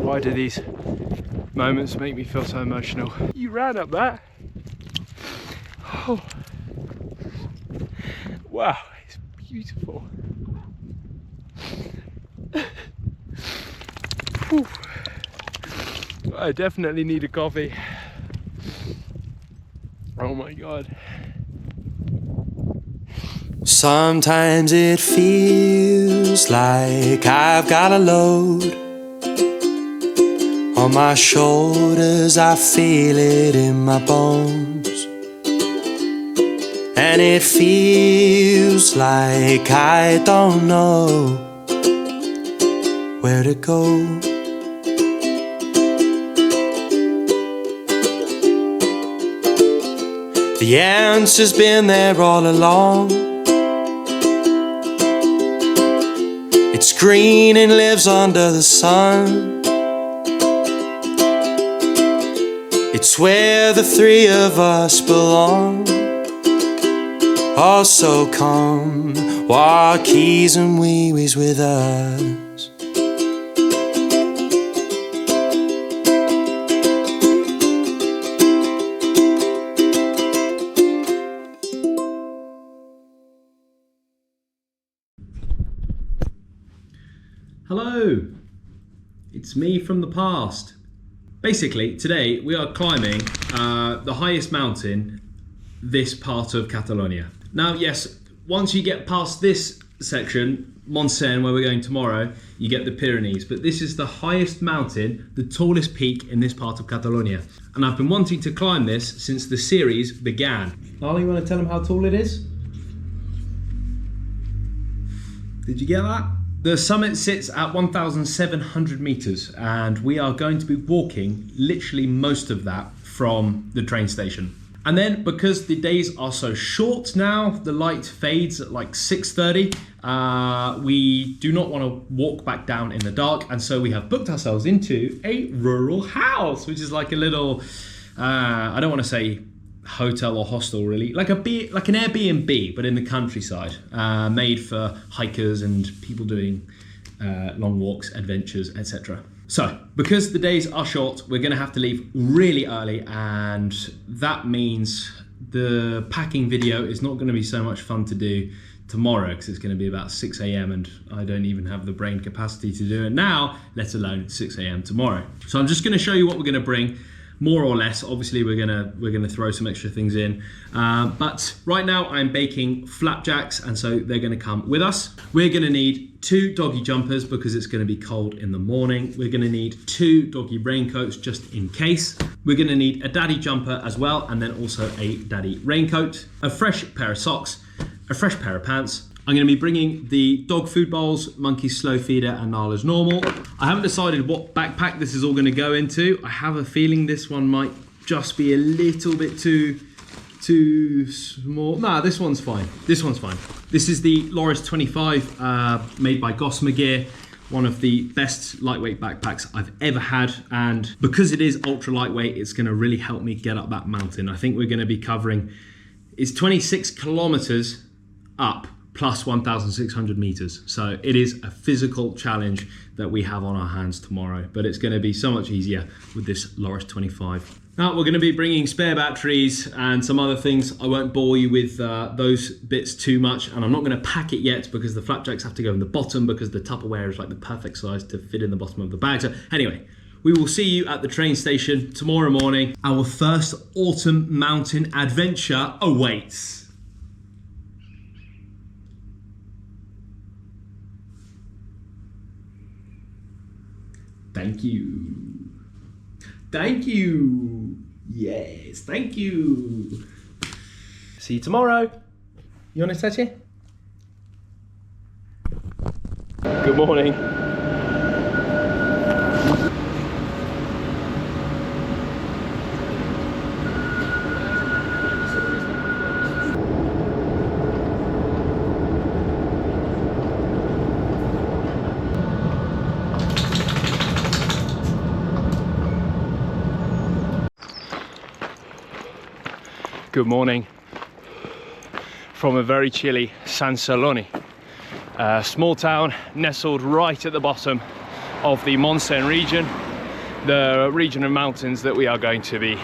Why do these moments make me feel so emotional? You ran up that. Oh. Wow, it's beautiful. Whew. I definitely need a coffee. Oh my God. Sometimes it feels like I've got a load on my shoulders, I feel it in my bones. And it feels like I don't know where to go. The answer's been there all along. It's green and lives under the sun. It's where the three of us belong. Oh, so come, Walkies and wee-wees with us. Hello, it's me from the past. Basically, today we are climbing the highest mountain this part of Catalonia. Now, yes, once you get past this section, Montseny, where we're going tomorrow, you get the Pyrenees, but this is the highest mountain, the tallest peak in this part of Catalonia. And I've been wanting to climb this since the series began. Lala, you want to tell them how tall it is? Did you get that? The summit sits at 1,700 meters, and we are going to be walking literally most of that from the train station. And then, because the days are so short now, the light fades at like 6:30. We do not want to walk back down in the dark, and so we have booked ourselves into a rural house, which is like a little, I don't want to say hotel or hostel really, like an Airbnb, but in the countryside, made for hikers and people doing long walks, adventures, etc. So, because the days are short, we're going to have to leave really early, and that means the packing video is not going to be so much fun to do tomorrow, because it's going to be about 6 a.m. and I don't even have the brain capacity to do it now, let alone 6 a.m. tomorrow. So I'm just going to show you what we're going to bring, more or less. Obviously we're gonna throw some extra things in, but right now I'm baking flapjacks, and so they're gonna come with us. We're gonna need 2 doggy jumpers because it's gonna be cold in the morning. We're gonna need 2 doggy raincoats just in case. We're gonna need a daddy jumper as well, and then also a daddy raincoat, a fresh pair of socks, a fresh pair of pants. I'm going to be bringing the dog food bowls, Monkey's slow feeder and Nala's normal. I haven't decided what backpack this is all going to go into. I have a feeling this one might just be a little bit too small. Nah, this one's fine. This one's fine. This is the Loris 25 made by GOSSAMER Gear. One of the best lightweight backpacks I've ever had, and because it is ultra lightweight, it's going to really help me get up that mountain. I think we're going to be covering, it's 26 kilometers up plus 1,600 meters. So it is a physical challenge that we have on our hands tomorrow, but it's going to be so much easier with this Loris 25. Now we're going to be bringing spare batteries and some other things. I won't bore you with those bits too much, and I'm not going to pack it yet because the flapjacks have to go in the bottom because the Tupperware is like the perfect size to fit in the bottom of the bag. So anyway, we will see you at the train station tomorrow morning. Our first autumn mountain adventure awaits. Thank you. Thank you. Yes, thank you. See you tomorrow. You want to touch it? Good morning. Good morning from a very chilly San Celoni, a small town nestled right at the bottom of the Montseny region. the region of mountains that we are going to be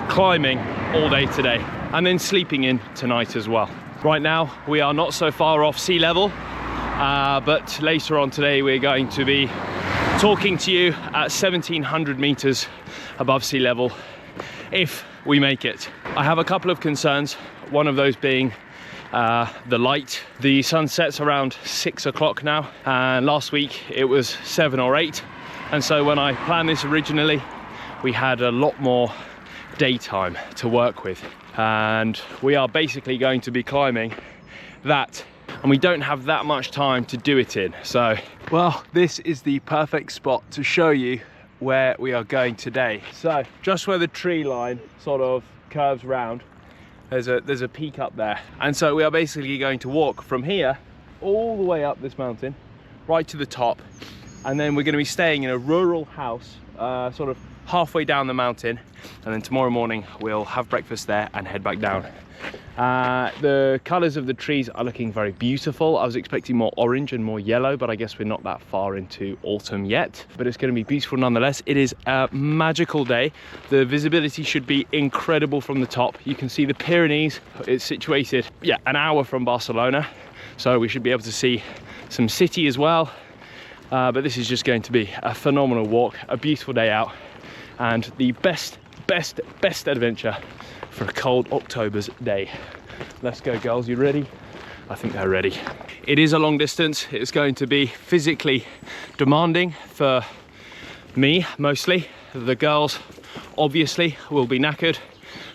climbing all day today, and then sleeping in tonight as well. Right now we are not so far off sea level, but later on today we're going to be talking to you at 1700 meters above sea level, if we make it. I have a couple of concerns, one of those being the light. The sun sets around 6 o'clock now, and last week it was 7 or 8, and so when I planned this originally we had a lot more daytime to work with, and we are basically going to be climbing that, and we don't have that much time to do it in. So, well, this is the perfect spot to show you where we are going today. So just where the tree line sort of curves round, there's a peak up there, and so we are basically going to walk from here all the way up this mountain right to the top, and then we're going to be staying in a rural house sort of halfway down the mountain, and then tomorrow morning we'll have breakfast there and head back down. The colors of the trees are looking very beautiful. I was expecting more orange and more yellow, but I guess we're not that far into autumn yet, but it's going to be beautiful nonetheless. It is a magical day. The visibility should be incredible from the top. You can see the Pyrenees. It's situated, yeah, an hour from Barcelona, so we should be able to see some city as well. But this is just going to be a phenomenal walk, a beautiful day out, and the best adventure for a cold October's day. Let's go, girls. You ready? I think they're ready. It is a long distance. It's going to be physically demanding for me mostly. The girls obviously will be knackered.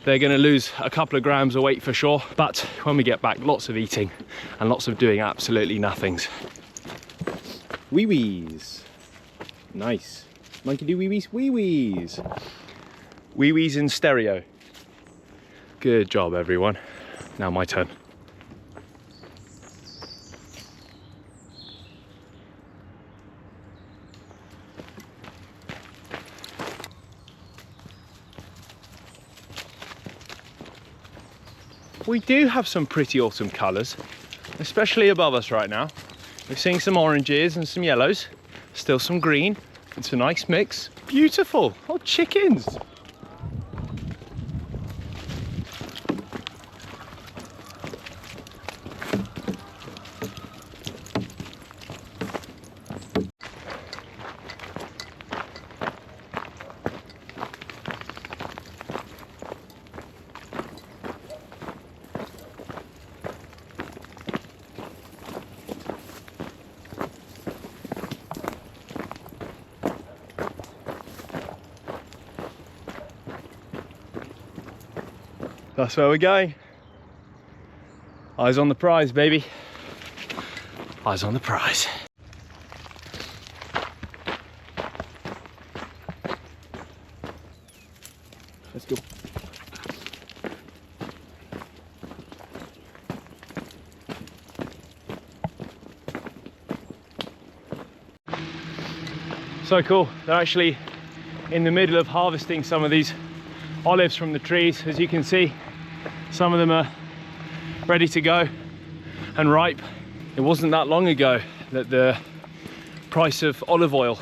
They're going to lose a couple of grams of weight for sure, but when we get back, lots of eating and lots of doing absolutely nothings. Wee-wees. Nice. Monkey do wee-wees, wee-wees. Wee-wees in stereo. Good job, everyone. Now my turn. We do have some pretty autumn colours, especially above us right now. We're seeing some oranges and some yellows, still some green. It's a nice mix. Beautiful. Oh, chickens. That's where we're going. Eyes on the prize, baby. Eyes on the prize. Let's go. So cool. They're actually in the middle of harvesting some of these olives from the trees. As you can see, some of them are ready to go and ripe. It wasn't that long ago that the price of olive oil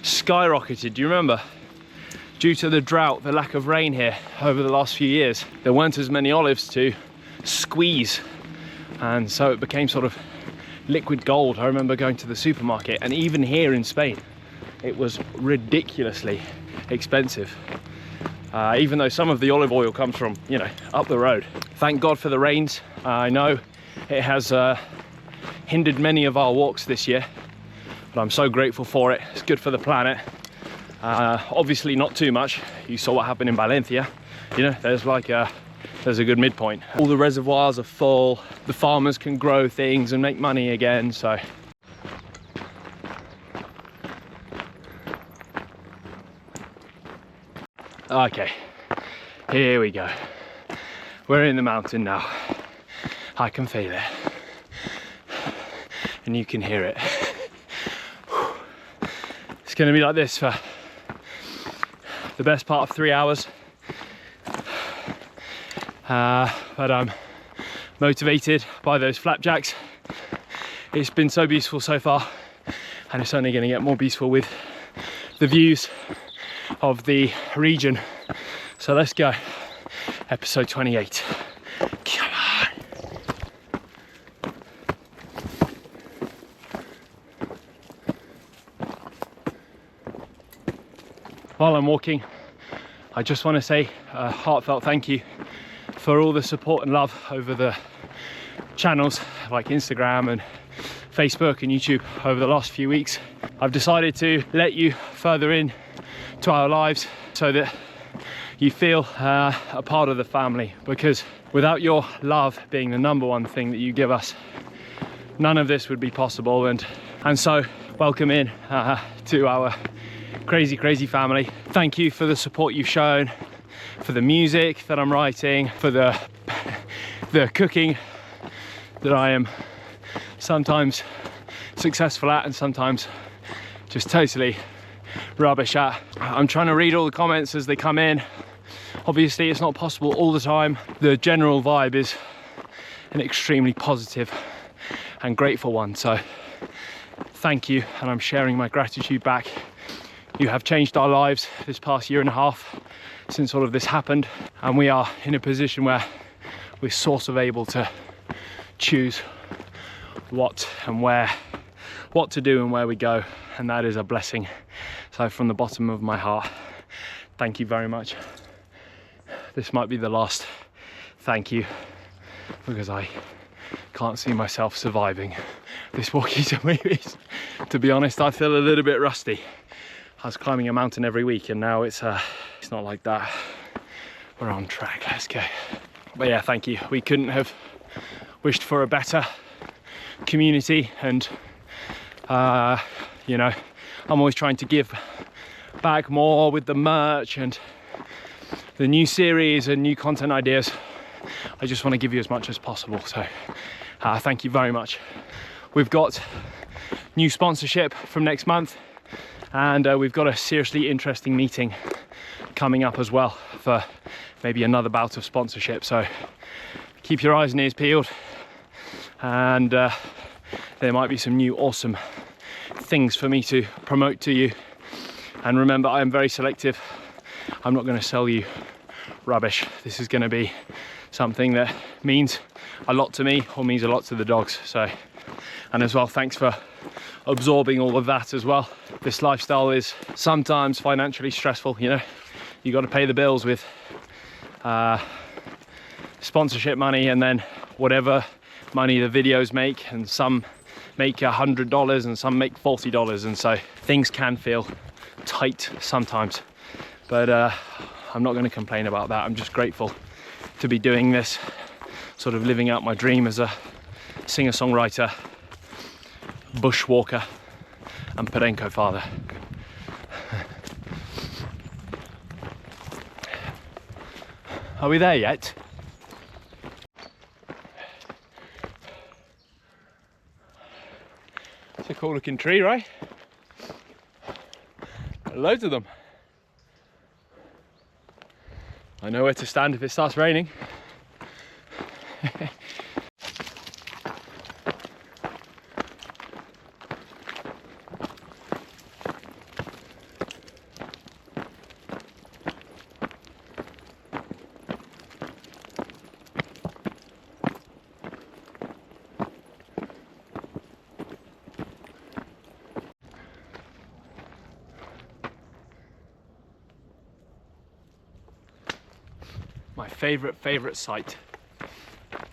skyrocketed. Do you remember? Due to the drought, the lack of rain here over the last few years, there weren't as many olives to squeeze, and so it became sort of liquid gold. I remember going to the supermarket, and even here in Spain it was ridiculously expensive. Even though some of the olive oil comes from, you know, up the road. Thank God for the rains. I know it has hindered many of our walks this year, but I'm so grateful for it. It's good for the planet. Obviously not too much. You saw what happened in Valencia. You know, there's a good midpoint. All the reservoirs are full. The farmers can grow things and make money again, so. Okay, here we go. We're in the mountain now. I can feel it. And you can hear it. It's gonna be like this for the best part of 3 hours. But I'm motivated by those flapjacks. It's been so beautiful so far, and it's only gonna get more beautiful with the views of the region. So let's go. Episode 28. Come on. While I'm walking, I just want to say a heartfelt thank you for all the support and love over the channels like Instagram and Facebook and YouTube over the last few weeks. I've decided to let you further in to our lives so that you feel a part of the family, because without your love being the #1 thing that you give us, none of this would be possible. And so welcome in to our crazy family. Thank you for the support you've shown, for the music that I'm writing, for the cooking that I am sometimes successful at and sometimes just totally rubbish at. I'm trying to read all the comments as they come in. Obviously it's not possible all the time. The general vibe is an extremely positive and grateful one, so thank you, and I'm sharing my gratitude back. You have changed our lives this past 1.5 years since all of this happened, and we are in a position where we're sort of able to choose what and where, what to do and where we go, and that is a blessing. So from the bottom of my heart, thank you very much. This might be the last thank you, because I can't see myself surviving this Walkies and Weebies. To be honest, I feel a little bit rusty. I was climbing a mountain every week, and now it's not like that. We're on track, let's go. But yeah, thank you. We couldn't have wished for a better community, and you know, I'm always trying to give back more with the merch and the new series and new content ideas. I just want to give you as much as possible, so thank you very much. We've got new sponsorship from next month, and we've got a seriously interesting meeting coming up as well for maybe another bout of sponsorship, so keep your eyes and ears peeled, and there might be some new awesome things for me to promote to you. And remember, I am very selective. I'm not going to sell you rubbish. This is going to be something that means a lot to me or means a lot to the dogs. So, and as well, thanks for absorbing all of that as well. This lifestyle is sometimes financially stressful, you know. You got to pay the bills with sponsorship money, and then whatever money the videos make, and some make $100 and some make $40, and so things can feel tight sometimes, but I'm not going to complain about that. I'm just grateful to be doing this, sort of living out my dream as a singer-songwriter, bushwalker and Podenco father. Are we there yet? It's a cool looking tree, right? Loads of them. I know where to stand if it starts raining. My favorite site,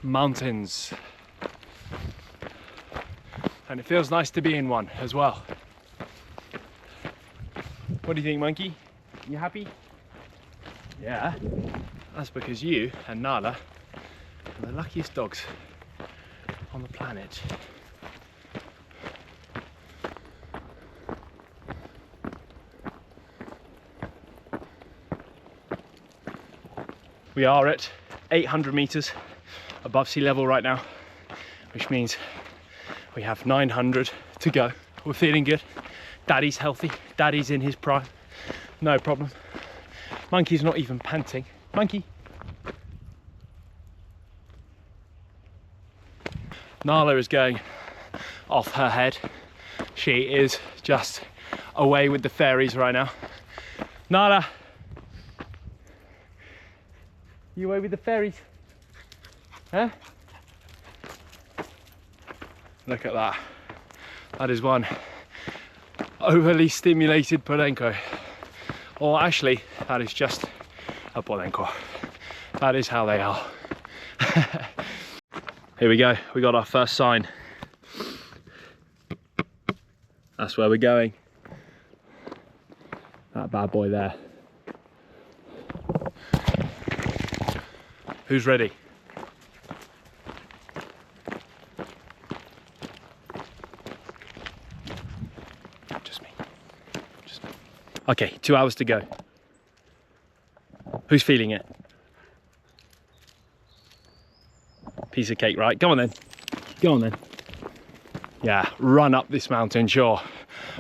mountains, and it feels nice to be in one as well. What do you think, monkey? You happy? Yeah, that's because you and Nala are the luckiest dogs on the planet. We are at 800 meters above sea level right now, which means we have 900 to go. We're feeling good. Daddy's healthy. Daddy's in his prime. No problem. Monkey's not even panting. Monkey. Nala is going off her head. She is just away with the fairies right now. Nala. You away with the fairies? Huh? Look at that. That is one overly stimulated podenco. Or actually, that is just a podenco. That is how they are. Here we go, we got our first sign. That's where we're going. That bad boy there. Who's ready? Just me. Just me. Okay, 2 hours to go. Who's feeling it? Piece of cake, right? Go on then. Go on then. Yeah, run up this mountain, sure.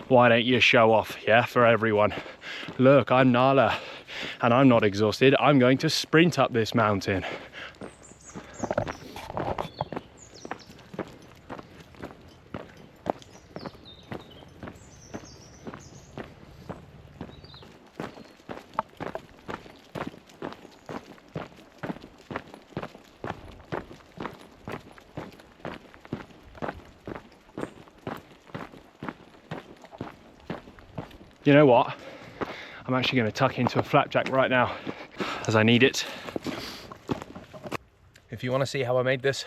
Why don't you show off, yeah, for everyone? Look, I'm Nala, and I'm not exhausted. I'm going to sprint up this mountain. You know what? I'm actually going to tuck into a flapjack right now, as I need it. If you want to see how I made this,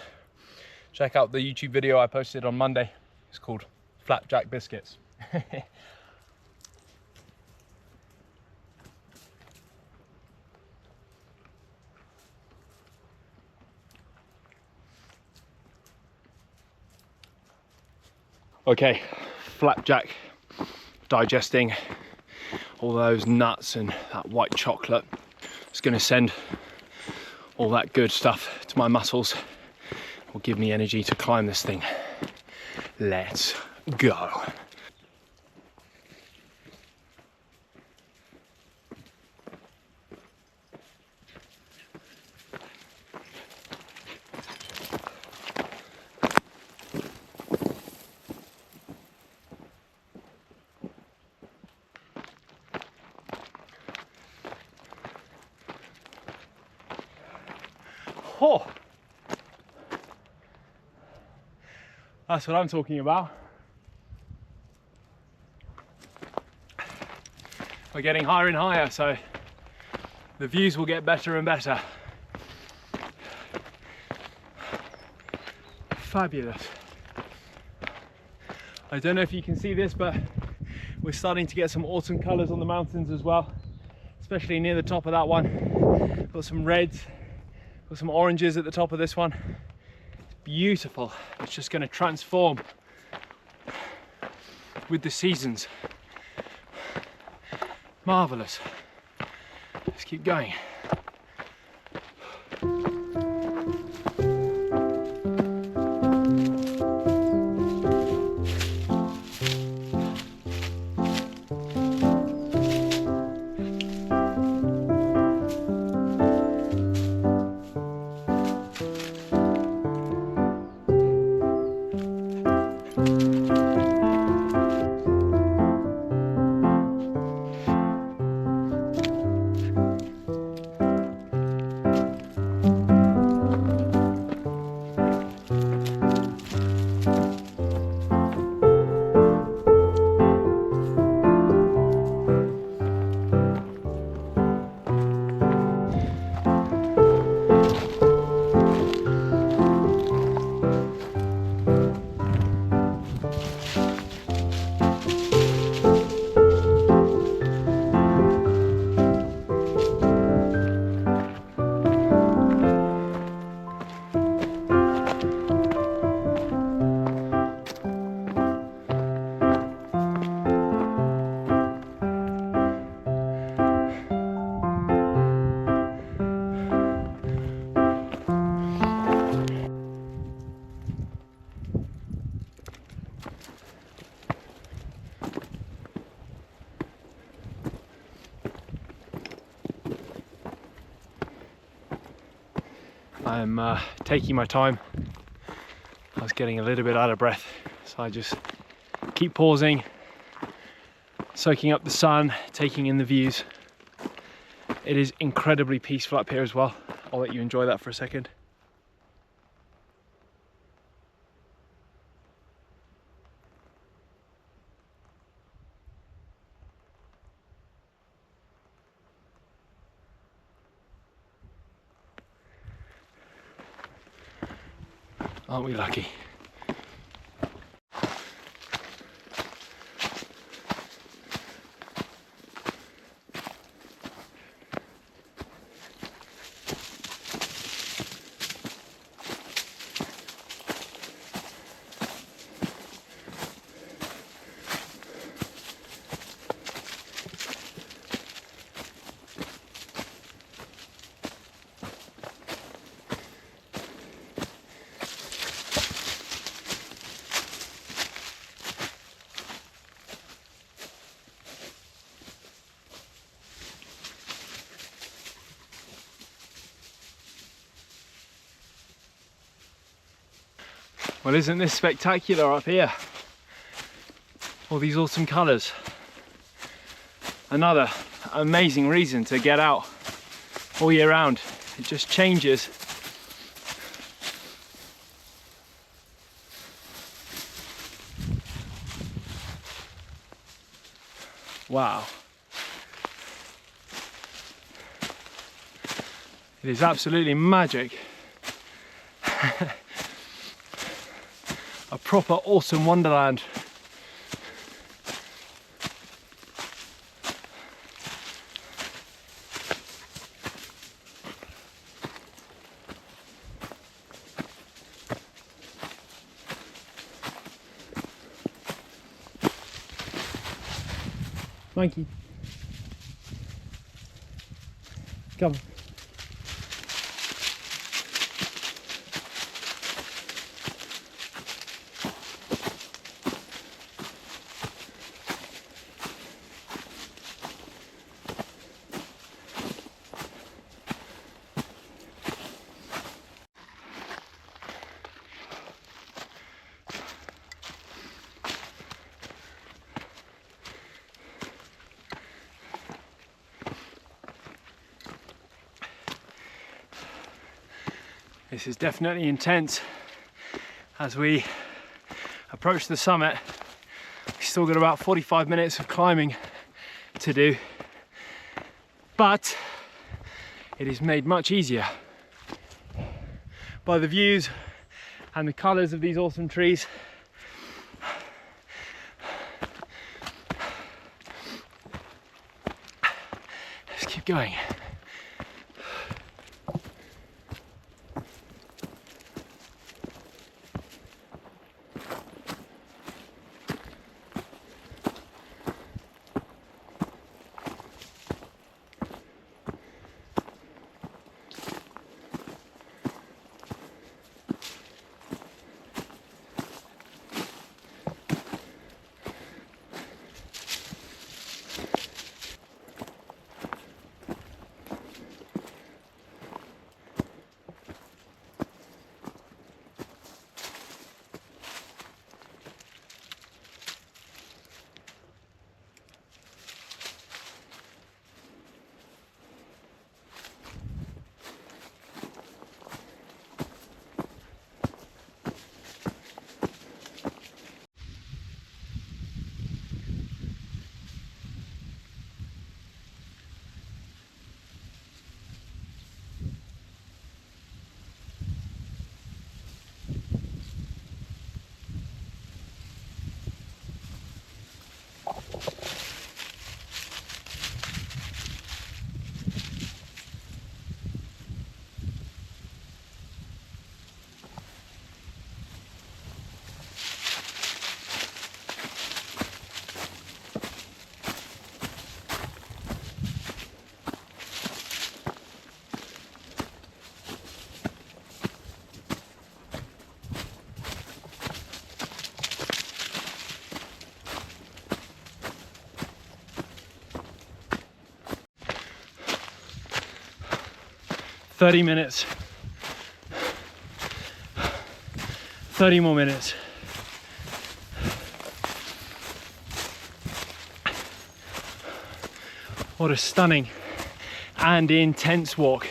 check out the YouTube video I posted on Monday. It's called Flapjack Biscuits. Okay, flapjack digesting all those nuts and that white chocolate. It's going to send all that good stuff to my muscles. Will give me energy to climb this thing. Let's go. Oh, that's what I'm talking about. We're getting higher and higher, so the views will get better and better. Fabulous. I don't know if you can see this, but we're starting to get some autumn colors on the mountains as well, especially near the top of that one. Got some reds. Got some oranges at the top of this one. It's beautiful. It's just going to transform with the seasons. Marvelous. Let's keep going. I'm taking my time. I was getting a little bit out of breath, so I just keep pausing, soaking up the sun, taking in the views. It is incredibly peaceful up here as well. I'll let you enjoy that for a second. Aren't we lucky? Well, isn't this spectacular up here? All these awesome colours. Another amazing reason to get out all year round. It just changes. Wow. It is absolutely magic. A proper awesome wonderland. Monkey. Come. This is definitely intense. As we approach the summit, we've still got about 45 minutes of climbing to do, but it is made much easier by the views and the colours of these awesome trees. Let's keep going. "30 minutes, 30 more minutes." What a stunning and intense walk.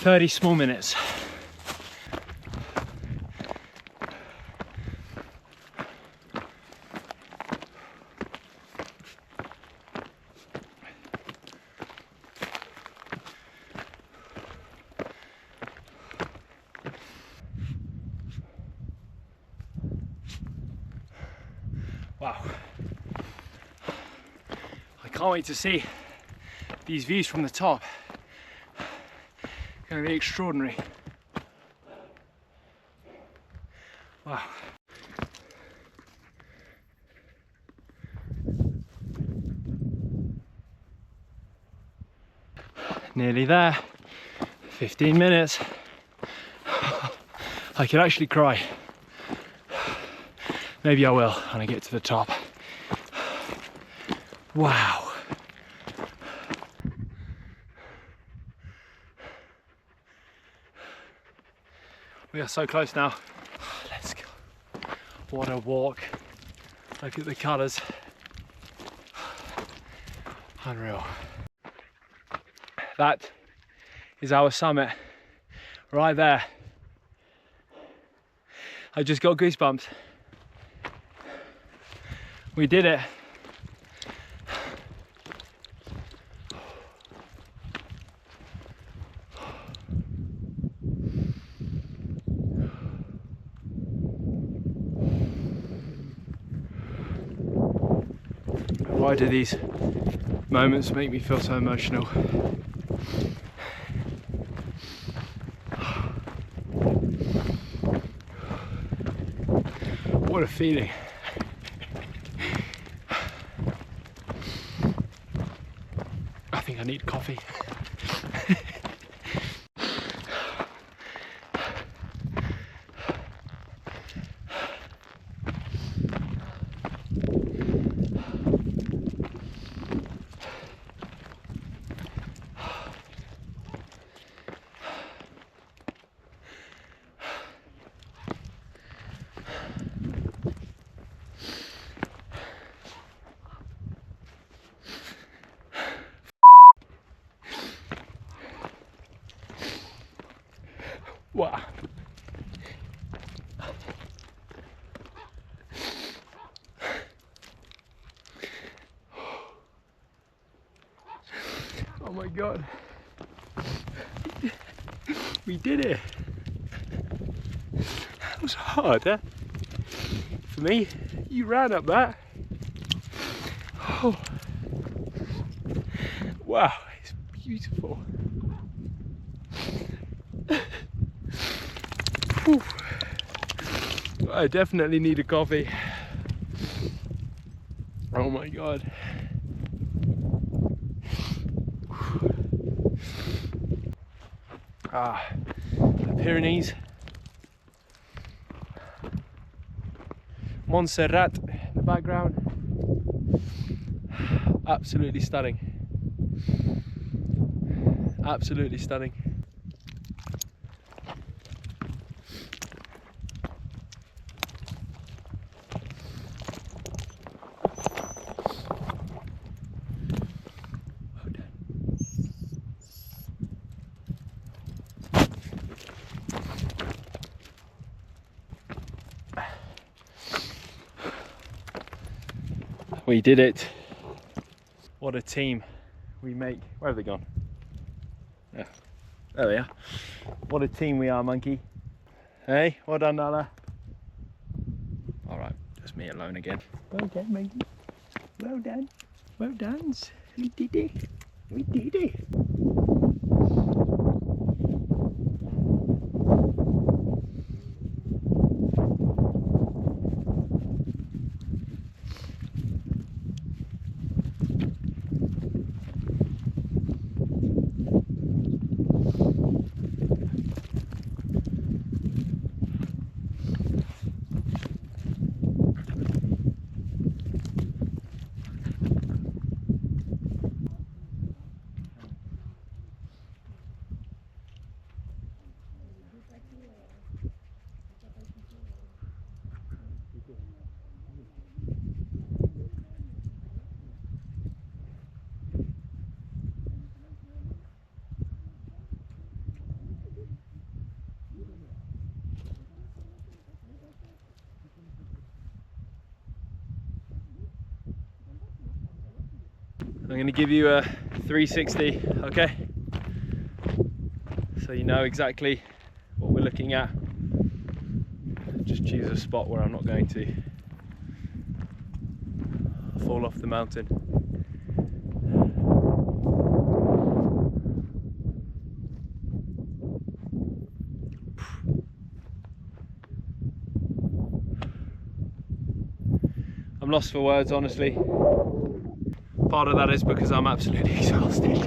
30 small minutes. Wow. I can't wait to see these views from the top. It's going to be extraordinary. Wow. Nearly there. 15 minutes. I could actually cry. Maybe I will when I get to the top. Wow. We are so close now. Let's go. What a walk. Look at the colours. Unreal. That is our summit right there. I just got goosebumps. We did it. Why do these moments make me feel so emotional? What a feeling. I think I need coffee. Wow. Oh my God. We did it. That was hard, huh? For me, you ran up that. Oh. Wow, it's beautiful. Whew. I definitely need a coffee. Oh my God. Ah, the Pyrenees. Montserrat in the background. Absolutely stunning. Absolutely stunning. We did it. What a team we make. Where have they gone? Yeah, there they are. What a team we are, monkey. Hey, well done, Nala. All right, just me alone again. Well done, monkey. Well done. Well done. We did it. We did it. I'm going to give you a 360, okay? So you know exactly what we're looking at. Just choose a spot where I'm not going to fall off the mountain. I'm lost for words, honestly. Part of that is because I'm absolutely exhausted.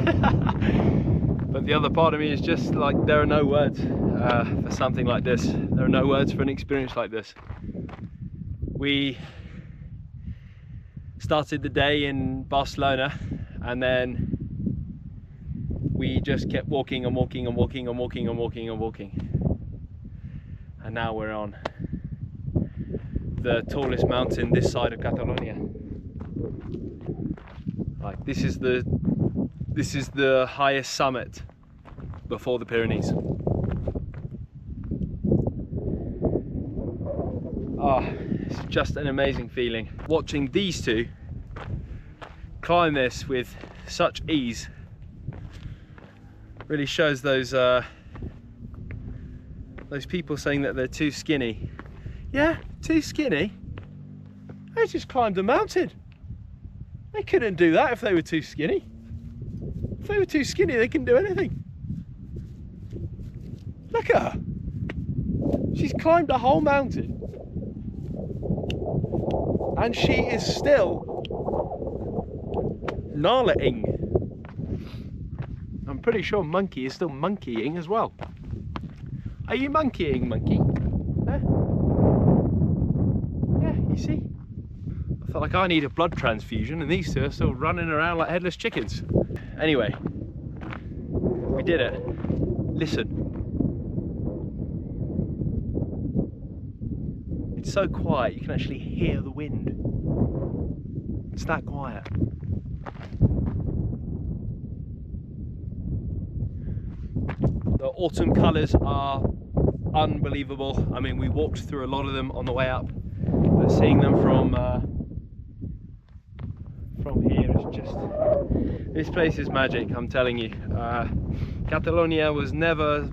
But the other part of me is just like, there are no words for something like this. There are no words for an experience like this. We started the day in Barcelona, and then we just kept walking and walking and walking and walking and walking and walking. And now we're on the tallest mountain this side of Catalonia. Like, this is the highest summit before the Pyrenees. Oh, it's just an amazing feeling. Watching these two climb this with such ease really shows those people saying that they're too skinny. Yeah, too skinny? They just climbed a mountain. They couldn't do that if they were too skinny. If they were too skinny, they couldn't do anything. Look at her. She's climbed a whole mountain. And she is still gnarling. I'm pretty sure Monkey is still monkeying as well. Are you monkeying, Monkey? Huh? Yeah, you see? I feel like I need a blood transfusion and these two are still running around like headless chickens. Anyway, we did it. Listen. It's so quiet, you can actually hear the wind. It's that quiet. The autumn colours are unbelievable. I mean, we walked through a lot of them on the way up, but seeing them from here is just, this place is magic, I'm telling you. Catalonia was never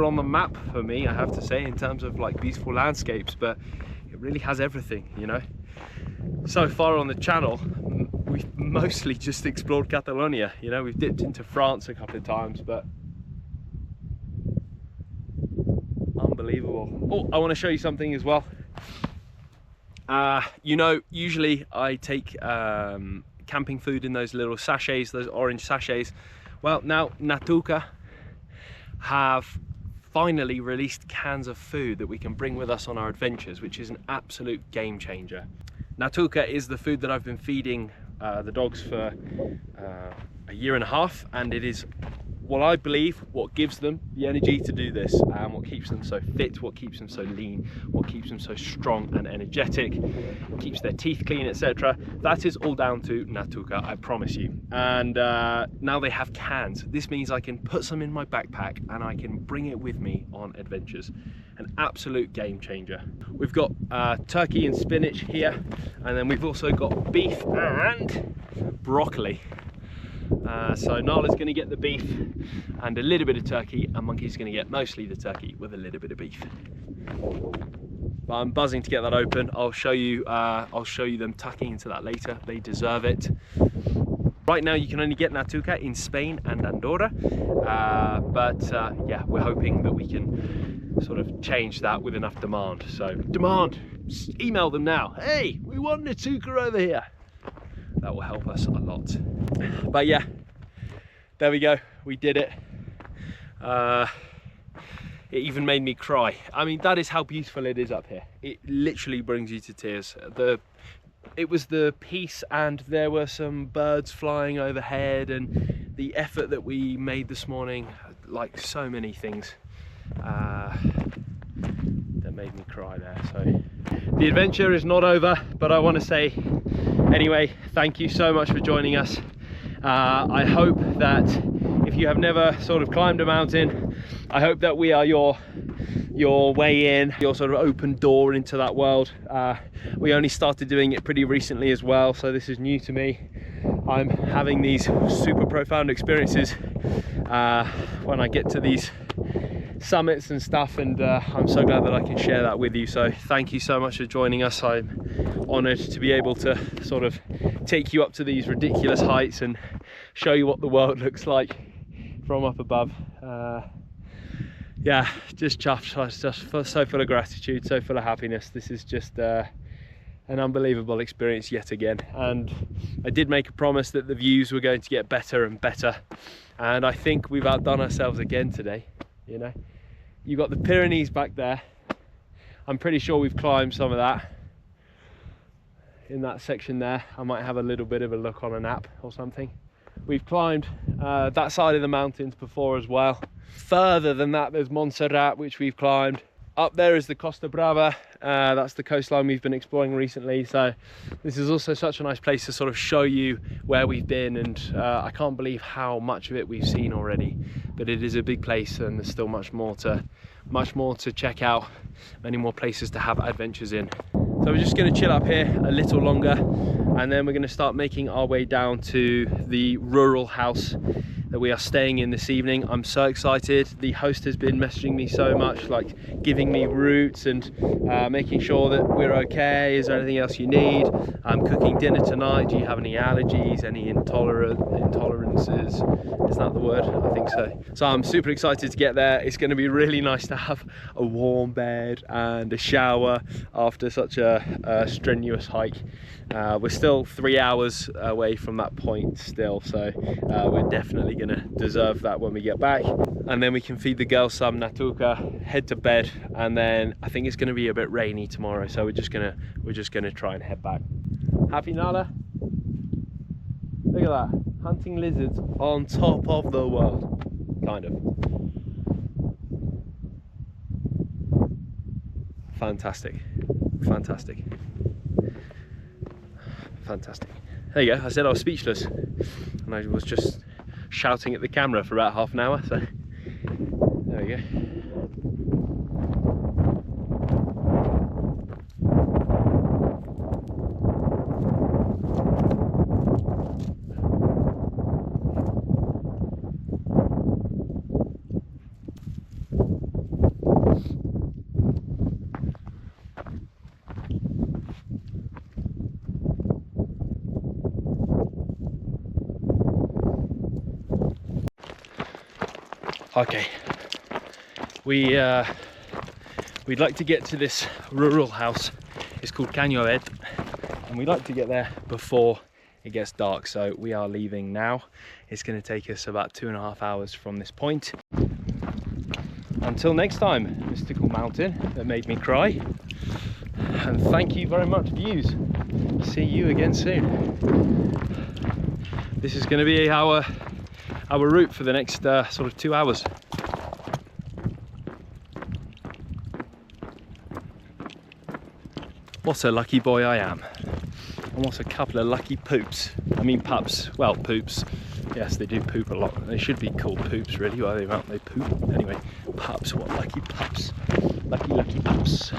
on the map for me, I have to say, in terms of like beautiful landscapes, but it really has everything, you know. So far on the channel, we've mostly just explored Catalonia, you know. We've dipped into France a couple of times, but unbelievable. Oh, I want to show you something as well. You know, usually I take camping food in those little sachets, those orange sachets. Well, now Natuka have finally released cans of food that we can bring with us on our adventures, which is an absolute game changer. Natuka is the food that I've been feeding the dogs for a year and a half, and it is what I believe what gives them the energy to do this, and what keeps them so fit, what keeps them so lean, what keeps them so strong and energetic, keeps their teeth clean, etc. That is all down to Natuka, I promise you. And now they have cans. This means I can put some in my backpack and I can bring it with me on adventures. An absolute game changer. We've got turkey and spinach here, and then we've also got beef and broccoli. So Nala's going to get the beef and a little bit of turkey, and Monkey's going to get mostly the turkey with a little bit of beef. But I'm buzzing to get that open. I'll show you them tucking into that later. They deserve it. Right now you can only get Natuka in Spain and Andorra, yeah, we're hoping that we can sort of change that with enough demand. So demand, email them now. Hey, we want Natuka over here. That will help us a lot. But yeah, there we go, we did it. It even made me cry. I mean, that is how beautiful it is up here. It literally brings you to tears. It was the peace, and there were some birds flying overhead, and the effort that we made this morning, like so many things that made me cry there. So the adventure is not over, but I want to say anyway, thank you so much for joining us. I hope that if you have never sort of climbed a mountain, I hope that we are your your way in, your sort of open door into that world. We only started doing it pretty recently as well, so this is new to me. I'm having these super profound experiences when I get to these summits and stuff, and I'm so glad that I can share that with you. So thank you so much for joining us. I'm honored to be able to sort of take you up to these ridiculous heights and show you what the world looks like from up above. Yeah, just chuffed. I was just so full of gratitude, so full of happiness. This is just an unbelievable experience yet again, and I did make a promise that the views were going to get better and better, and I think we've outdone ourselves again today. You know, you've got the Pyrenees back there. I'm pretty sure we've climbed some of that in that section there. I might have a little bit of a look on an app or something. We've climbed that side of the mountains before as well. Further than that, there's Montserrat, which we've climbed. Up there is the Costa Brava. That's the coastline we've been exploring recently. So this is also such a nice place to sort of show you where we've been, and I can't believe how much of it we've seen already. But it is a big place, and there's still much more to check out, many more places to have adventures in. So we're just going to chill up here a little longer, and then we're going to start making our way down to the rural house that we are staying in this evening. I'm so excited. The host has been messaging me so much, like giving me routes and making sure that we're okay. Is there anything else you need? I'm cooking dinner tonight. Do you have any allergies, any intolerances? Is that the word? I think so. So I'm super excited to get there. It's going to be really nice to have a warm bed and a shower after such a strenuous hike. We're still 3 hours away from that point still, so we're definitely going to deserve that when we get back. And then we can feed the girls some natuka, head to bed, and then I think it's going to be a bit rainy tomorrow, so we're just gonna try and head back. Happy Nala? Look at that, hunting lizards on top of the world, kind of. Fantastic, fantastic. Fantastic. There you go. I said I was speechless, and I was just shouting at the camera for about half an hour, so there we go. Okay, we'd like to get to this rural house. It's called Cañovet, and we'd like to get there before it gets dark, so we are leaving now. It's going to take us about 2.5 hours from this point. Until next time, mystical mountain that made me cry, and thank you very much, views. See you again soon. This is going to be our route for the next sort of 2 hours. What a lucky boy I am. And what a couple of lucky poops. I mean pups. Well, poops. Yes, they do poop a lot. They should be called poops, really. Why don't they poop? Anyway, pups. What lucky pups. Lucky pups.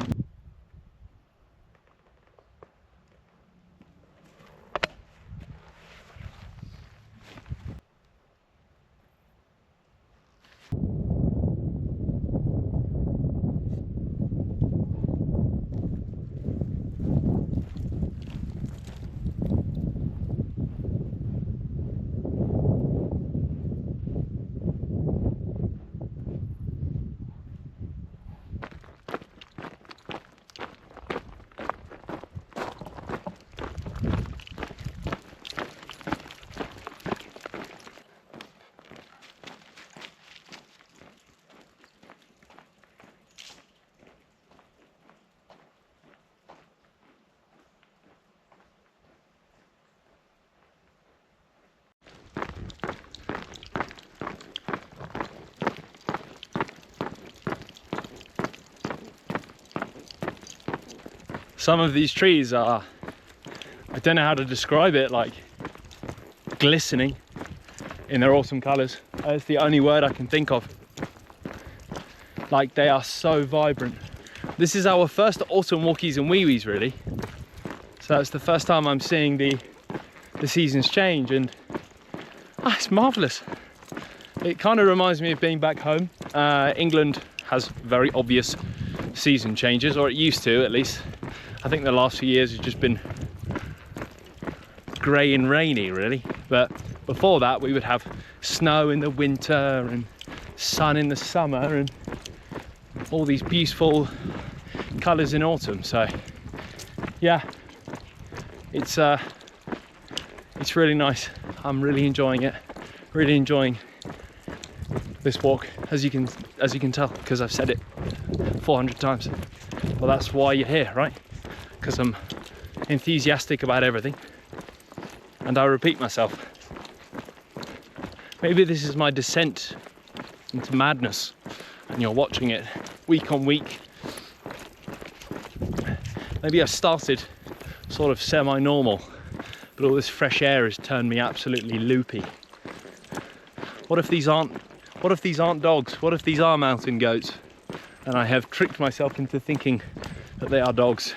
Some of these trees are, I don't know how to describe it, like glistening in their autumn colors. That's the only word I can think of. Like, they are so vibrant. This is our first autumn walkies and wee-wees, really. So it's the first time I'm seeing the seasons change, and it's marvelous. It kind of reminds me of being back home. England has very obvious season changes, or it used to at least. I think the last few years have just been grey and rainy, really. But before that, we would have snow in the winter and sun in the summer and all these beautiful colours in autumn. So yeah, it's really nice. I'm really enjoying it. Really enjoying this walk, as you can tell, because I've said it 400 times. Well, that's why you're here, right? Because I'm enthusiastic about everything, and I repeat myself. Maybe this is my descent into madness, and you're watching it week on week. Maybe I started sort of semi-normal, but all this fresh air has turned me absolutely loopy. What if these aren't dogs? What if these are mountain goats? And I have tricked myself into thinking that they are dogs.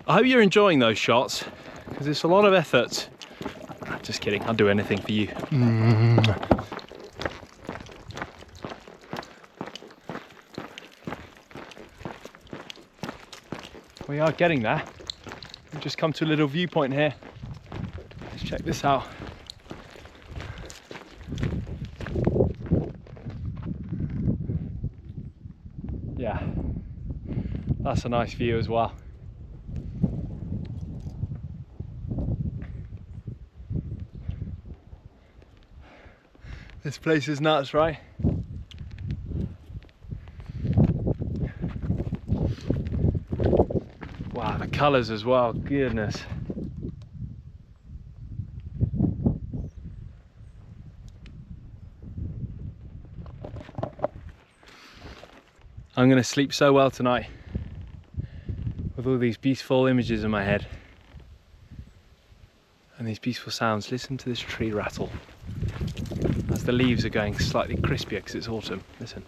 I hope you're enjoying those shots, because it's a lot of effort. Just kidding, I'll do anything for you. We are getting there. We've just come to a little viewpoint here. Let's check this out. Yeah, that's a nice view as well. This place is nuts, right? Wow, the colours as well, goodness. I'm gonna sleep so well tonight with all these beautiful images in my head and these beautiful sounds. Listen to this tree rattle as the leaves are going slightly crispier because it's autumn. Listen.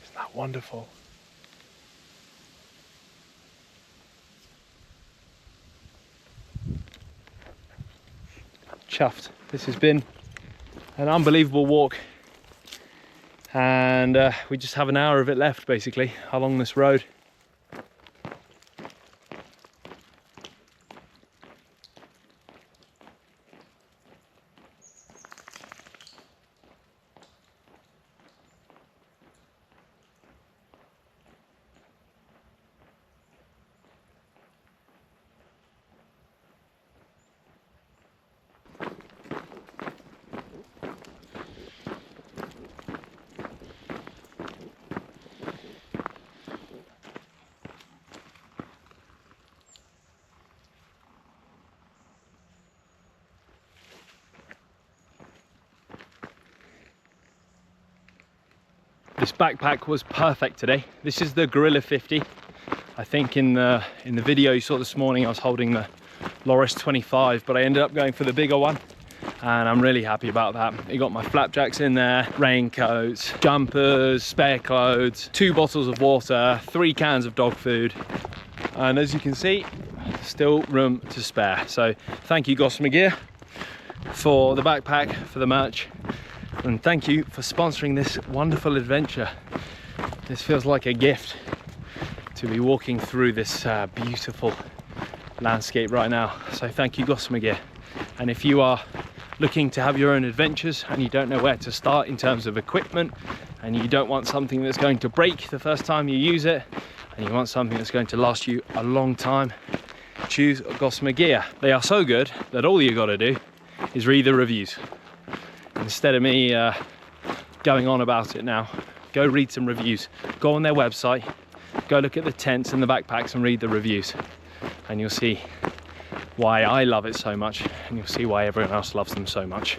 Isn't that wonderful? Chuffed. This has been an unbelievable walk, and we just have an hour of it left basically along this road. This backpack was perfect today. This is the Gorilla 50. I think in the video you saw this morning I was holding the Loris 25, but I ended up going for the bigger one, and I'm really happy about that. You got my flapjacks in there, raincoats, jumpers, spare clothes, 2 bottles of water, 3 cans of dog food, and as you can see, still room to spare. So thank you GOSSAMER Gear for the backpack, for the merch, and thank you for sponsoring this wonderful adventure. This feels like a gift to be walking through this beautiful landscape right now. So thank you GOSSAMER Gear. And if you are looking to have your own adventures and you don't know where to start in terms of equipment, and you don't want something that's going to break the first time you use it, and you want something that's going to last you a long time, choose GOSSAMER Gear. They are so good that all you got to do is read the reviews. Instead of me going on about it now, go read some reviews. Go on their website, go look at the tents and the backpacks and read the reviews, and you'll see why I love it so much, and you'll see why everyone else loves them so much.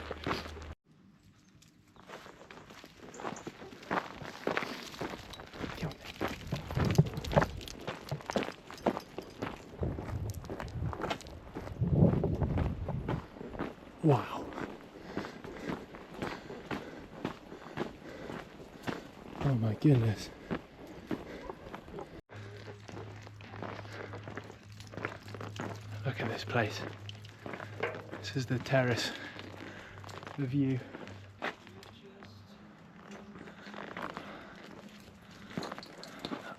Wow. Oh my goodness. Look at this place. This is the terrace, the view.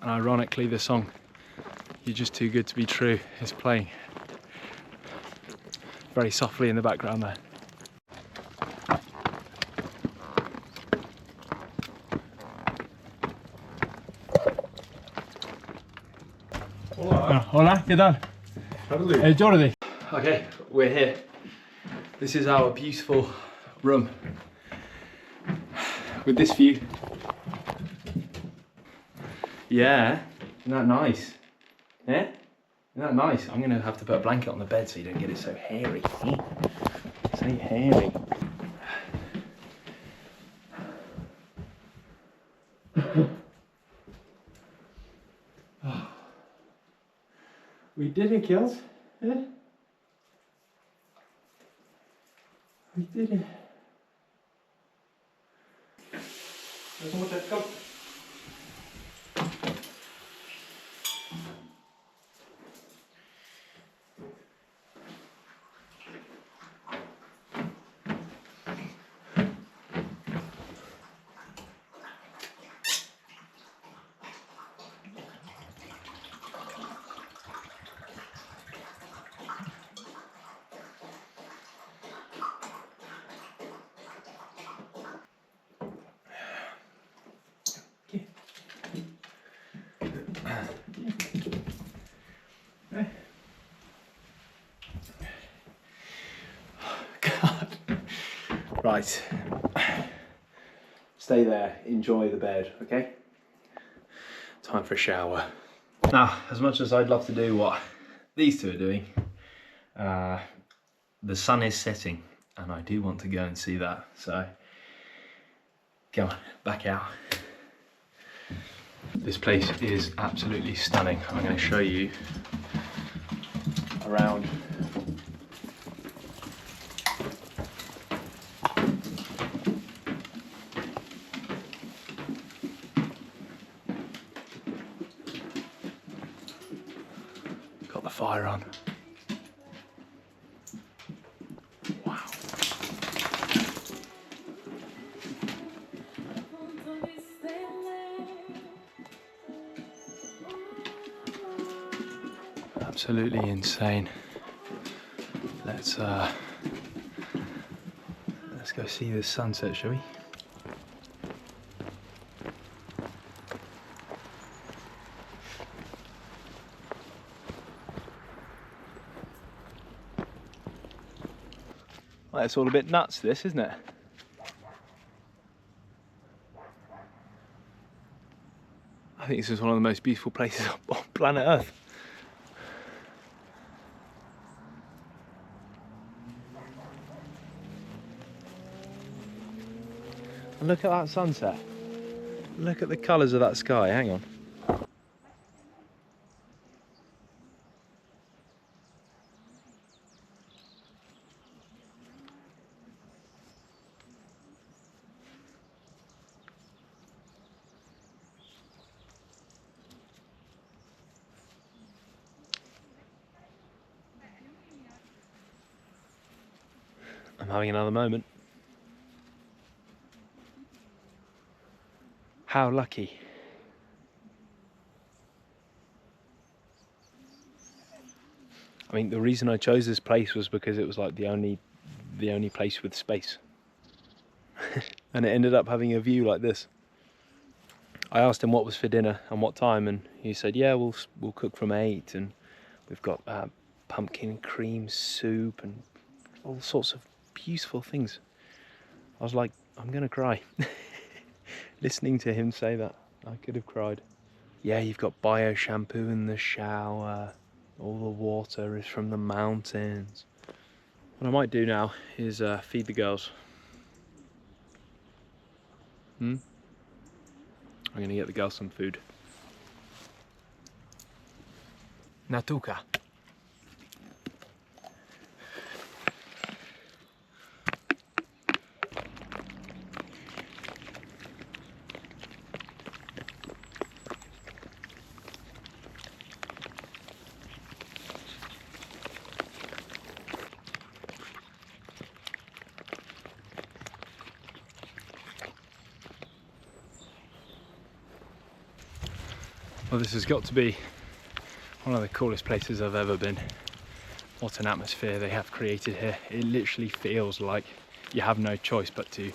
And ironically, the song "You're Just Too Good to Be True" is playing very softly in the background there. Hola, ¿qué tal? Jordi. Okay, we're here. This is our beautiful room with this view. Yeah, isn't that nice? Yeah? Isn't that nice? I'm gonna have to put a blanket on the bed so you don't get it so hairy. So hairy. We did it, girls. Yeah? We did it. Come. God. Right. Stay there, enjoy the bed, okay? Time for a shower. Now, as much as I'd love to do what these two are doing, the sun is setting and I do want to go and see that, so come on, back out. This place is absolutely stunning. I'm going to show you around. Got the fire on. Wow. Absolutely insane. Let's go see the sunset, shall we? Well, it's all a bit nuts, this, isn't it? I think this is one of the most beautiful places on planet Earth. And look at that sunset. Look at the colours of that sky, hang on. I'm having another moment. How lucky. I mean, the reason I chose this place was because it was like the only place with space. And it ended up having a view like this. I asked him what was for dinner and what time, and he said, yeah, we'll cook from 8, and we've got pumpkin cream soup and all sorts of beautiful things. I was like, I'm gonna cry. Listening to him say that, I could have cried. Yeah, you've got bio shampoo in the shower. All the water is from the mountains. What I might do now is feed the girls. I'm gonna get the girls some food. Natuka. Well, this has got to be one of the coolest places I've ever been. What an atmosphere they have created here. It literally feels like you have no choice but to...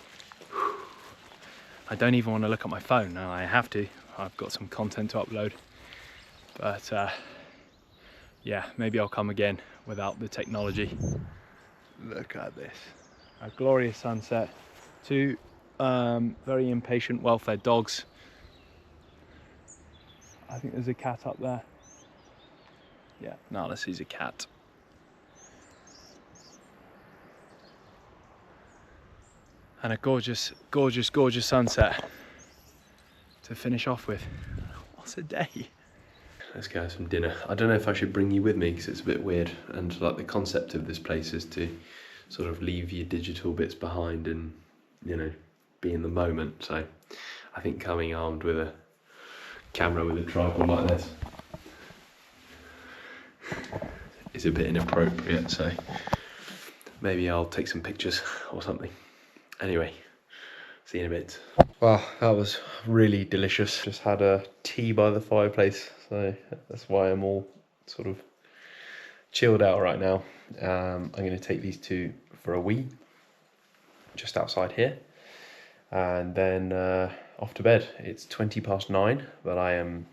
I don't even want to look at my phone now. I have to. I've got some content to upload. But yeah, maybe I'll come again without the technology. Look at this. A glorious sunset. Two very impatient, well-fed dogs. I think there's a cat up there. Yeah, no, this is a cat. And a gorgeous, gorgeous, gorgeous sunset to finish off with. What a day. Let's go have some dinner. I don't know if I should bring you with me because it's a bit weird. And like the concept of this place is to sort of leave your digital bits behind and, you know, be in the moment. So I think coming armed with a camera with a tripod like this is a bit inappropriate, so maybe I'll take some pictures or something. Anyway, see you in a bit. Wow, that was really delicious. Just had a tea by the fireplace, so that's why I'm all sort of chilled out right now. I'm going to take these two for a wee just outside here, and then off to bed. It's 9:20, but I am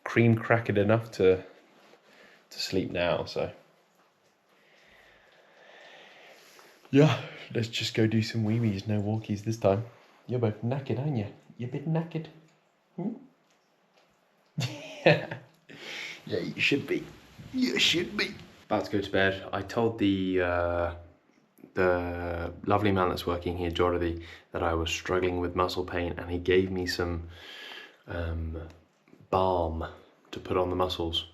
cream crackered enough to sleep now, so yeah, let's just go do some wee-wees, no walkies this time. You're both knackered, aren't you? You're a bit knackered. Yeah, you should be. You should be. About to go to bed. I told the lovely man that's working here, Jordi, that I was struggling with muscle pain, and he gave me some balm to put on the muscles.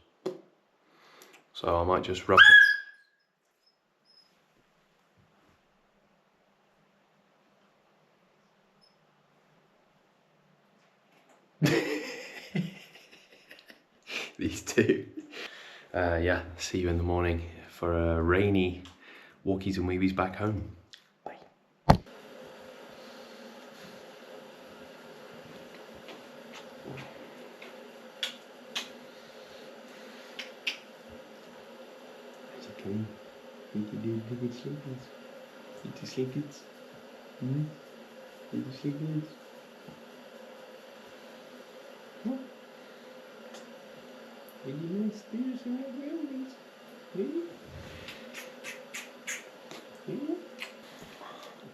So I might just rub it. These two. Yeah, see you in the morning for a rainy walkies and weebies back home. Bye. Little sleepies. Little sleepies. Little sleepies.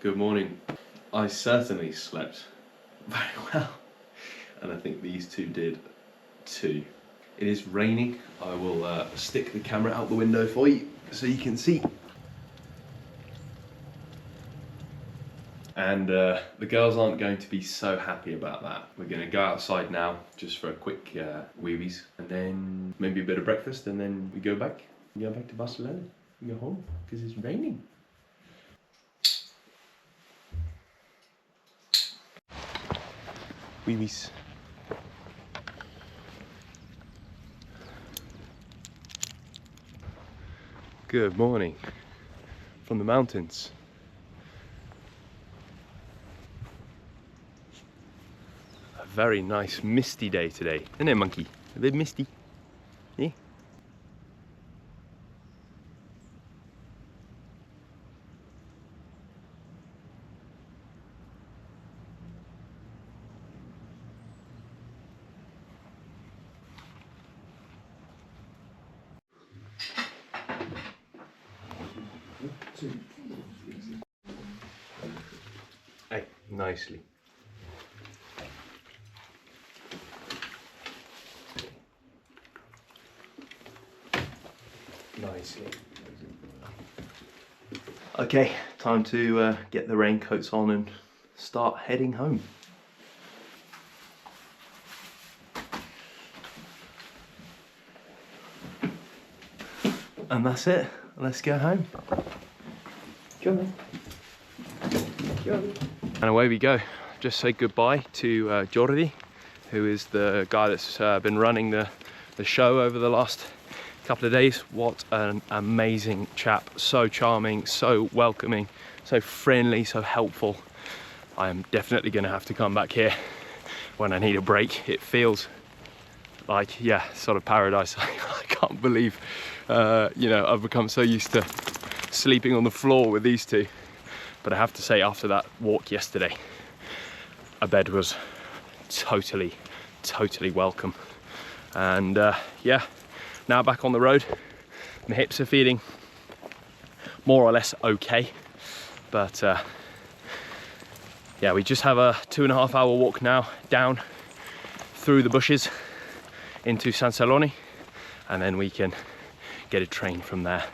Good morning. I certainly slept very well, and I think these two did too. It is raining. I will stick the camera out the window for you so you can see. And the girls aren't going to be so happy about that. We're going to go outside now just for a quick weebies, and then maybe a bit of breakfast, and then we go back. We go back to Barcelona. We go home because it's raining. Weebies. Good morning from the mountains. A very nice misty day today, isn't it, monkey? A bit misty. Yeah. Hey, nicely. nicely. Okay, time to get the raincoats on and start heading home. And that's it. Let's go home. Come on. And away we go. Just say goodbye to Jordi, who is the guy that's been running the show over the last couple of days. What an amazing chap. So charming, so welcoming, so friendly, so helpful. I am definitely going to have to come back here when I need a break. It feels like, yeah, sort of paradise. I can't believe, you know, I've become so used to sleeping on the floor with these two. But I have to say, after that walk yesterday, a bed was totally welcome. And yeah, now back on the road. My hips are feeling more or less okay. But yeah, we just have a 2.5 hour walk now down through the bushes into San Celoni, and then we can get a train from there.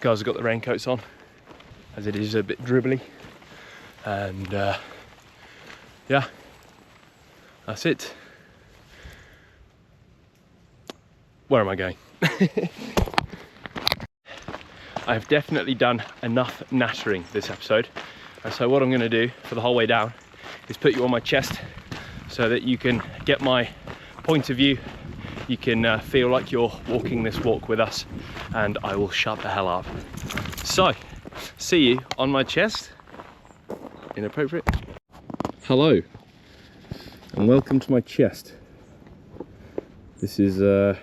Guys have got the raincoats on, as it is a bit dribbly. And yeah, that's it. Where am I going? I've definitely done enough nattering this episode. And so what I'm going to do for the whole way down is put you on my chest so that you can get my point of view. You can feel like you're walking this walk with us, and I will shut the hell up. So, see you on my chest. Inappropriate. Hello, and welcome to my chest. This is the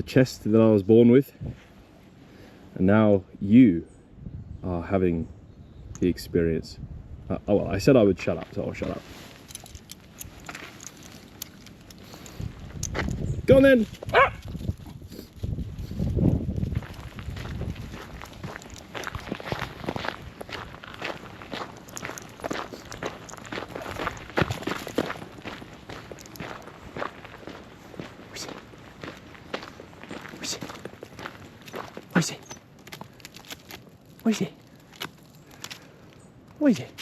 chest that I was born with, and now you are having the experience. Oh well, I said I would shut up, so I'll shut up. Go on then! Ah! Where is he? Where is he? Where is he? Where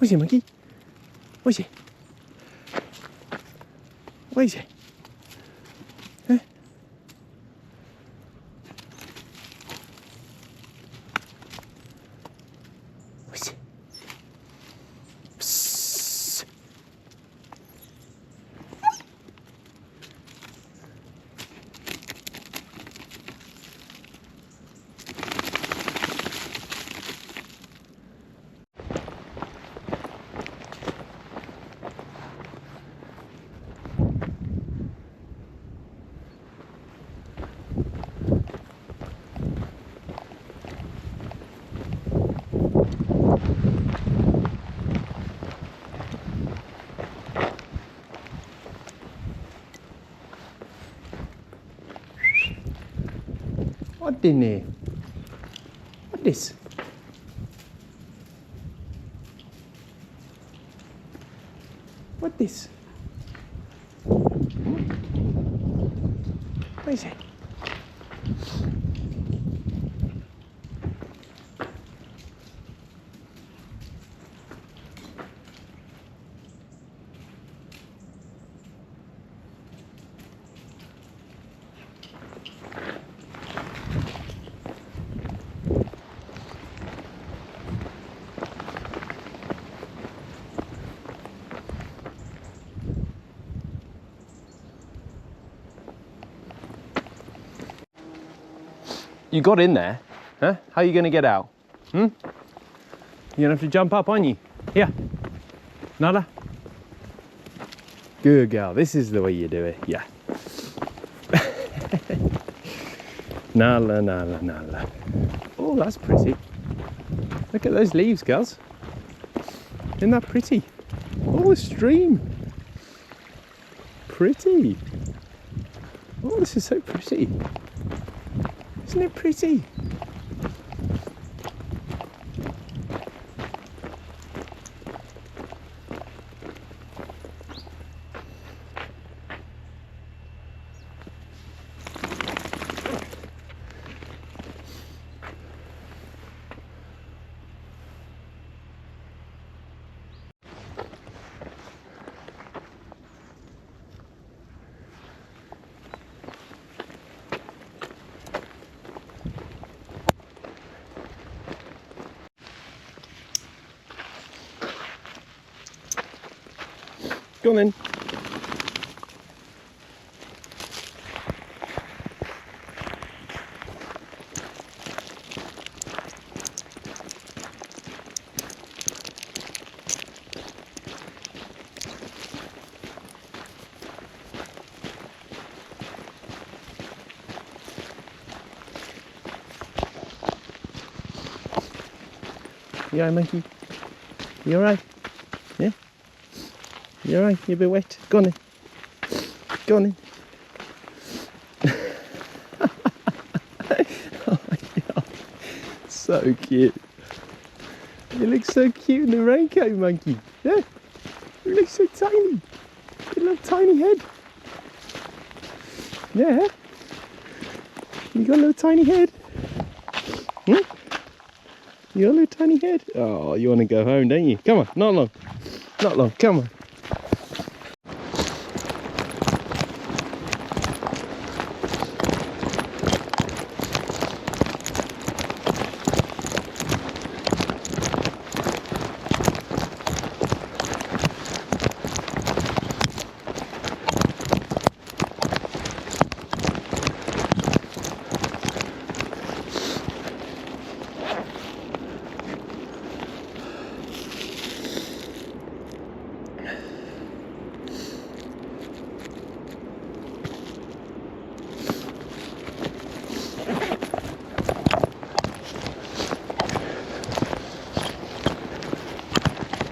is he, monkey? Where is he? Where is he? Huh? Where is he? Psst. What in there? What this? What this? What is it? You got in there, huh? How are you gonna get out? You're gonna have to jump up, aren't you? Here, Nala. Good girl, this is the way you do it, yeah. Nala, Nala, Nala. Oh, that's pretty. Look at those leaves, girls. Isn't that pretty? Oh, the stream. Pretty. Oh, this is so pretty. Isn't it pretty? Go on then. You alright, monkey? You alright? Yeah? You alright? You're a bit wet. Go on then. Go on then. Oh my god. So cute. You look so cute in the raincoat, monkey. Yeah? You look so tiny. You little tiny head. Yeah? You got a little tiny head. Hmm? You got a little tiny head? Oh, you want to go home, don't you? Come on, not long. Not long, come on.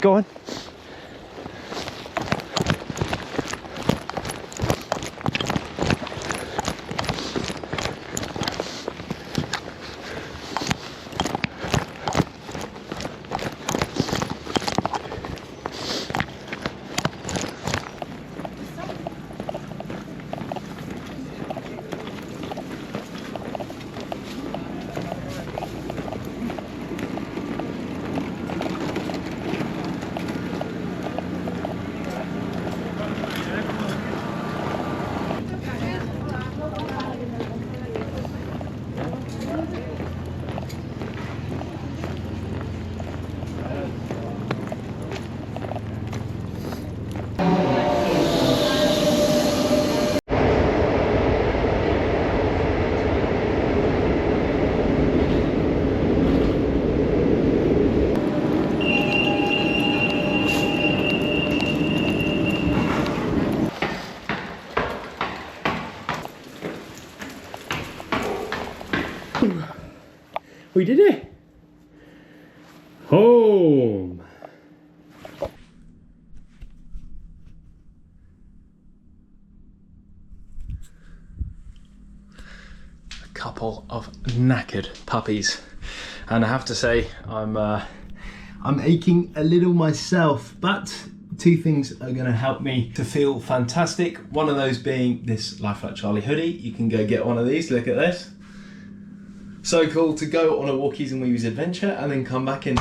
Go on. We did it! Home! A couple of knackered puppies, and I have to say I'm aching a little myself, but two things are going to help me to feel fantastic. One of those being this Life Like Charlie hoodie. You can go get one of these, look at this. So cool to go on a Walkies and Weavies adventure and then come back and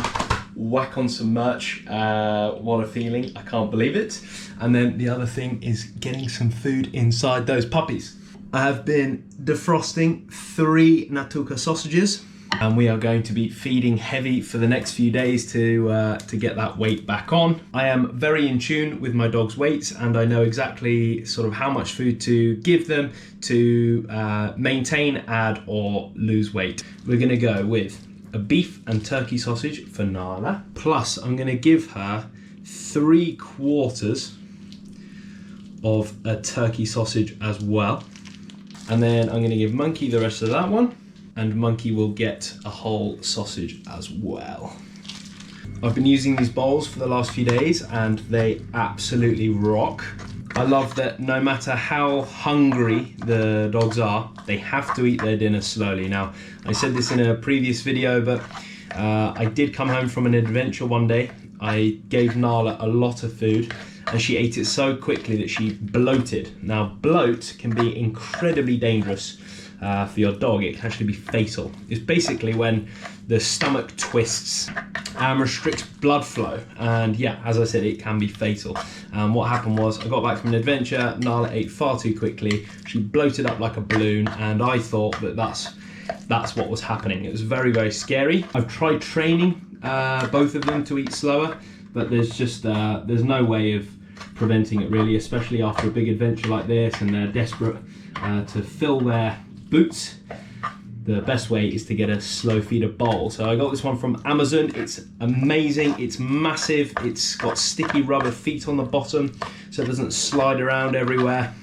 whack on some merch. What a feeling, I can't believe it. And then the other thing is getting some food inside those puppies. I have been defrosting 3 Natuka sausages, and we are going to be feeding heavy for the next few days to get that weight back on. I am very in tune with my dog's weights, and I know exactly sort of how much food to give them to maintain, add or lose weight. We're gonna go with a beef and turkey sausage for Nala, plus I'm gonna give her 3/4 of a turkey sausage as well. And then I'm gonna give Monkey the rest of that one, and Monkey will get a whole sausage as well. I've been using these bowls for the last few days and they absolutely rock. I love that no matter how hungry the dogs are, they have to eat their dinner slowly. Now, I said this in a previous video, but I did come home from an adventure one day. I gave Nala a lot of food and she ate it so quickly that she bloated. Now, bloat can be incredibly dangerous for your dog. It can actually be fatal. It's basically when the stomach twists and restricts blood flow, and yeah, as I said, it can be fatal. What happened was I got back from an adventure, Nala ate far too quickly, she bloated up like a balloon, and I thought that that's what was happening. It was very, very scary. I've tried training both of them to eat slower, but there's just there's no way of preventing it really, especially after a big adventure like this and they're desperate to fill their boots. The best way is to get a slow feeder bowl. So I got this one from Amazon. It's amazing, it's massive, it's got sticky rubber feet on the bottom so it doesn't slide around everywhere.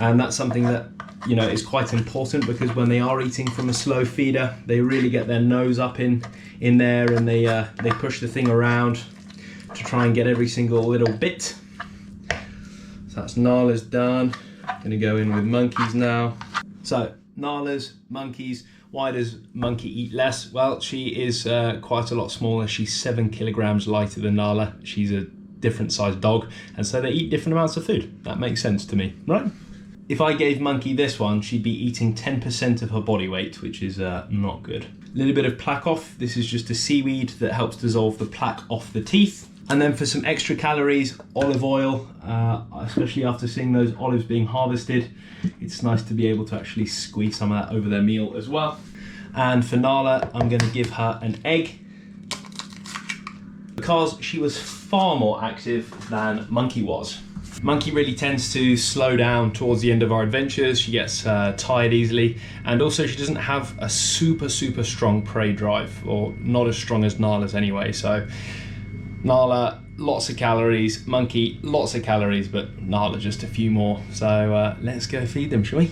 And that's something that, you know, is quite important because when they are eating from a slow feeder, they really get their nose up in there and they push the thing around to try and get every single little bit. So that's Nala's done. Gonna go in with Monkeys now. So Nala's, Monkeys. Why does Monkey eat less? Well, she is quite a lot smaller. She's 7 kilograms lighter than Nala. She's a different sized dog, and so they eat different amounts of food. That makes sense to me, right? If I gave Monkey this one, she'd be eating 10% of her body weight, which is not good. A little bit of plaque off. This is just a seaweed that helps dissolve the plaque off the teeth. And then for some extra calories, olive oil, especially after seeing those olives being harvested, it's nice to be able to actually squeeze some of that over their meal as well. And for Nala, I'm going to give her an egg because she was far more active than Monkey was. Monkey really tends to slow down towards the end of our adventures. She gets tired easily, and also she doesn't have a super strong prey drive, or not as strong as Nala's anyway. So Nala, lots of calories, Monkey, lots of calories, but Nala just a few more. So let's go feed them, shall we?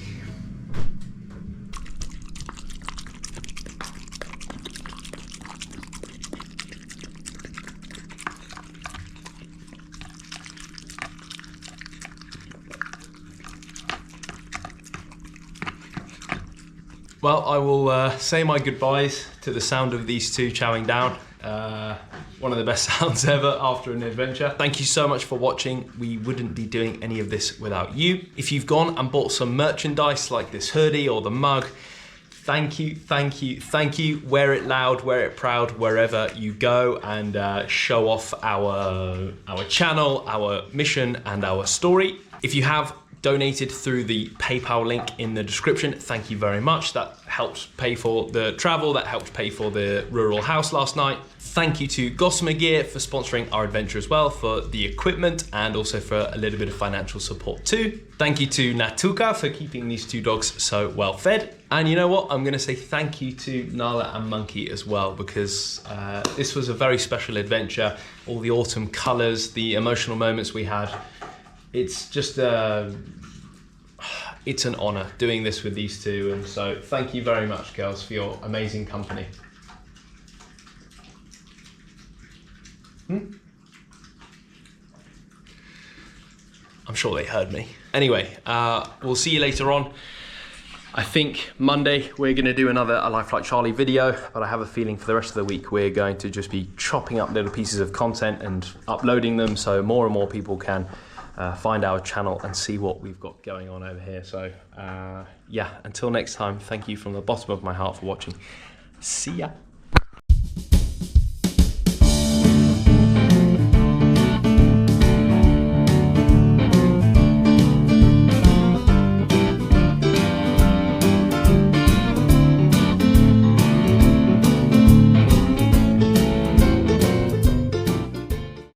Well, I will say my goodbyes to the sound of these two chowing down. One of the best sounds ever after an adventure. Thank you so much for watching. We wouldn't be doing any of this without you. If you've gone and bought some merchandise like this hoodie or the mug, thank you, thank you, thank you. Wear it loud, wear it proud, wherever you go, and show off our channel, our mission, and our story. If you have donated through the PayPal link in the description, thank you very much. That helps pay for the travel, that helped pay for the rural house last night. Thank you to Gossamer Gear for sponsoring our adventure as well, for the equipment and also for a little bit of financial support too. Thank you to Natuka for keeping these two dogs so well fed. And you know what? I'm gonna say thank you to Nala and Monkey as well, because this was a very special adventure. All the autumn colors, the emotional moments we had. It's just it's an honor doing this with these two, and so thank you very much, girls, for your amazing company. I'm sure they heard me. Anyway, we'll see you later on. I think Monday we're going to do another A Life Like Charlie video, but I have a feeling for the rest of the week we're going to just be chopping up little pieces of content and uploading them so more and more people can find our channel and see what we've got going on over here. So yeah, until next time, thank you from the bottom of my heart for watching. See ya.